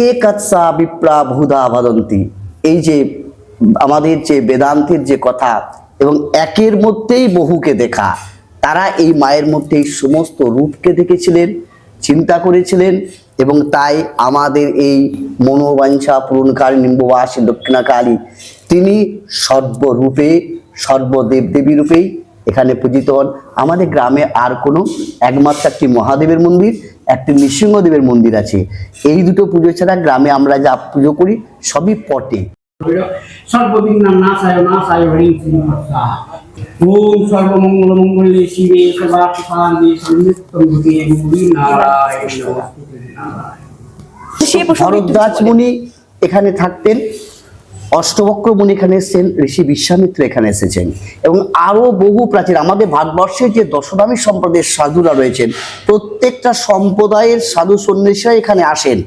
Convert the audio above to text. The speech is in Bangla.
একৎসা বিপ্রা বহুধা বদন্তি, এই যে আমাদের যে বেদান্তের যে কথা, এবং একের মধ্যেই বহুকে দেখা, তারা এই মায়ের মধ্যেই সমস্ত রূপকে দেখেছিলেন, চিন্তা করেছিলেন, এবং তাই আমাদের এই মনোবাঞ্ছা পূরণকারী নিম্ববাসী দক্ষিণাকালী তিনি সর্বরূপে সর্বদেবদেবী রূপেই এখানে পূজিত হন। আমাদের গ্রামে আর কোনো একমাত্র একটি মহাদেবের মন্দির, একটি নৃসিংহদেবের মন্দির আছে। এই দুটো পুজো ছাড়া গ্রামে আমরা যা পুজো করি সবই পটে। সর্ববিঘ্নাং নাশায় হরিং শ্রীমৎসা। ওম সর্বমঙ্গল মঙ্গলে শিবে সর্বার্থসাধকে শরণ্যত্বং ভূতে গৌরী নারায়ণ নমস্তুতে নারায়ণ। ভরদ্বাজ মুনি এখানে থাকতেন, অষ্টবক্র মুনি এখানে এসেছেন, ঋষি বিশ্বামিত্র এখানে এসেছেন, এবং আরো বহু প্রাচীন আমাদের ভারতবর্ষের যে দশনামী সম্প্রদায়ের সাধুরা রয়েছেন, প্রত্যেকটা সম্প্রদায়ের সাধু সন্ন্যাসীরা এখানে আসেন।